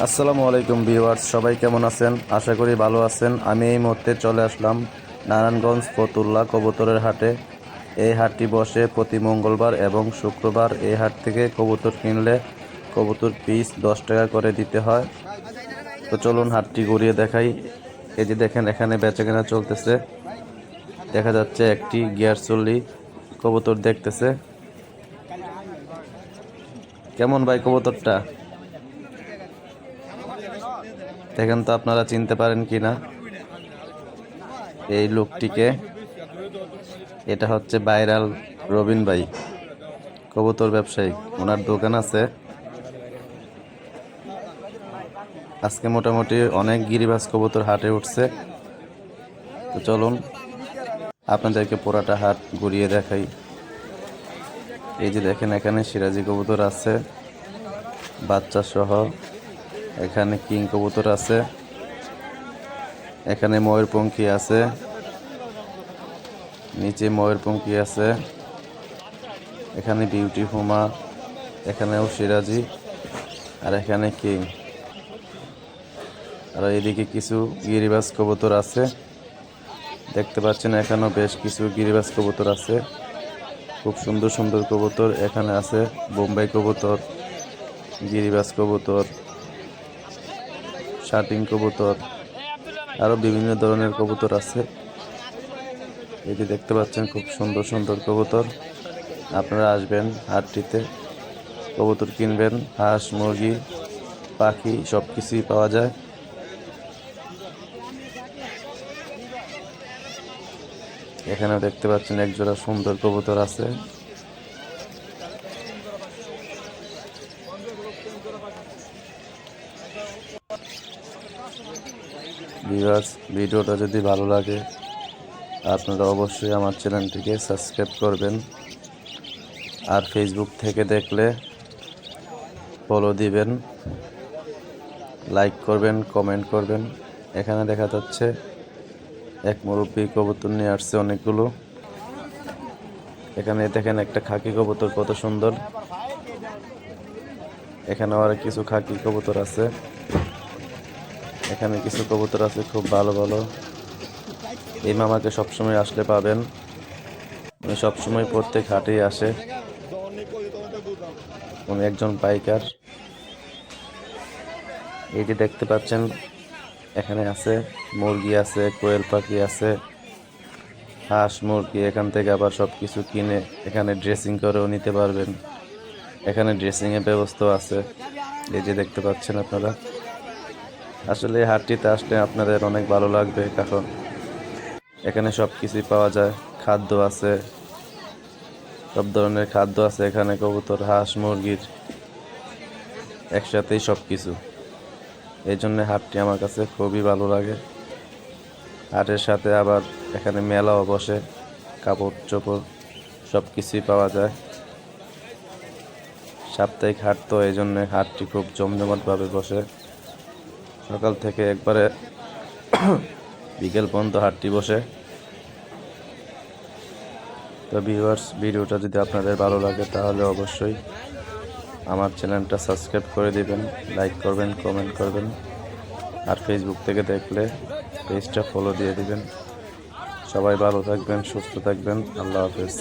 আসসালামু আলাইকুম ভিউয়ার্স, সবাই কেমন আছেন? আশা করি ভালো আছেন। আমি এই মুহূর্তে চলে আসলাম নারায়ণগঞ্জ ফতুল্লা কবুতরের হাটে। এই হাটটি বসে প্রতি মঙ্গলবার এবং শুক্রবার। এই হাট থেকে কবুতর কিনলে কবুতর পিস 10 টাকা করে দিতে হয়। তো চলুন হাটটি ঘুরিয়ে দেখাই। এই যে দেখেন, এখানে বেচাকেনা চলতেছে। দেখা যাচ্ছে একটি গিয়ার চল্লি কবুতর দেখতেছে। কেমন ভাই কবুতরটা? দেখেন তো আপনারা চিনতে পারেন কিনা এই লোকটিকে। এটা হচ্ছে ভাইরাল রবিন ভাই, কবুতর ব্যবসায়ী। ওনার দোকান আছে। আজকে মোটামুটি অনেক গিরিবাজ কবুতর হাটে উঠছে। তো চলুন আপনাদেরকে পুরাটা হাট ঘুরিয়ে দেখাই। এই যে দেখেন, এখানে সিরাজি কবুতর আছে বাচ্চা সহ। এখানে কিং কবুতর আছে, এখানে ময়ূরপঙ্খী আছে, নিচে ময়ূরপঙ্খী আছে, এখানে বিউটি হুমা, এখানেও সিরাজি, আর এখানে কিং। আর এদিকে কিছু গিরিবাজ কবুতর আছে, দেখতে পাচ্ছেন। এখানেও বেশ কিছু গিরিবাজ কবুতর আছে, খুব সুন্দর সুন্দর কবুতর এখানে আছে। বোম্বাই কবুতর, গিরিবাজ কবুতর, শাটিং কবুতর, আরও বিভিন্ন ধরনের কবুতর আছে। এই যে দেখতে পাচ্ছেন, খুব সুন্দর সুন্দর কবুতর। আপনারা আসবেন হাটটিতে, কবুতর কিনবেন। হাঁস, মুরগি, পাখি সব কিছুই পাওয়া যায়। এখানেও দেখতে পাচ্ছেন একজোড়া সুন্দর কবুতর আছে। ভিউয়ার্স, ভিডিওটা যদি ভালো লাগে আপনারা অবশ্যই আমার চ্যানেলটিকে সাবস্ক্রাইব করবেন। আর ফেসবুক থেকে দেখলে ফলো দিবেন, লাইক করবেন, কমেন্ট করবেন। এখানে দেখা যাচ্ছে এক মুরব্বী কবুতর নিয়ে আসছে অনেকগুলো। এখানে দেখেন একটা খাকি কবুতর কত সুন্দর। এখানে আর কিছু খাকি কবুতর আছে। এখানে কিছু কবুতর আছে খুব ভালো ভালো। এই মামাকে সবসময় আসলে পাবেন, উনি সবসময় প্রত্যেক হাটেই আসে। উনি একজন বাইকার। এই যে দেখতে পাচ্ছেন, এখানে আছে মুরগি আছে, কোয়েল পাখি আছে, হাঁস, মুরগি। এখান থেকে আবার সব কিছু কিনে এখানে ড্রেসিং করেও নিতে পারবেন। এখানে ড্রেসিংয়ের ব্যবস্থা আছে। এই যে দেখতে পাচ্ছেন আপনারা। আসলে এই হাটটিতে আসলে আপনাদের অনেক ভালো লাগবে, কারণ এখানে সব কিছুই পাওয়া যায়। খাদ্য আছে, সব ধরনের খাদ্য আছে এখানে। কবুতর, হাঁস, মুরগির একসাথেই সব কিছু। এই জন্য হাটটি আমার কাছে খুবই ভালো লাগে। হাটের সাথে আবার এখানে মেলাও বসে, কাপড় চোপড় সব কিছুই পাওয়া যায়। সাপ্তাহিক হাট তো, এই জন্য হাটটি খুব জমজমাটভাবে বসে। সকাল থেকে একবারে বিকেল পর্যন্ত হাটটি বসে। তো ভিউয়ার্স, ভিডিওটা যদি আপনাদের ভালো লাগে তাহলে অবশ্যই আমার চ্যানেলটা সাবস্ক্রাইব করে দিবেন, লাইক করবেন, কমেন্ট করবেন। আর ফেসবুক থেকে দেখলে পেজটা ফলো দিয়ে দিবেন। সবাই ভালো থাকবেন, সুস্থ থাকবেন। আল্লাহ হাফেজ।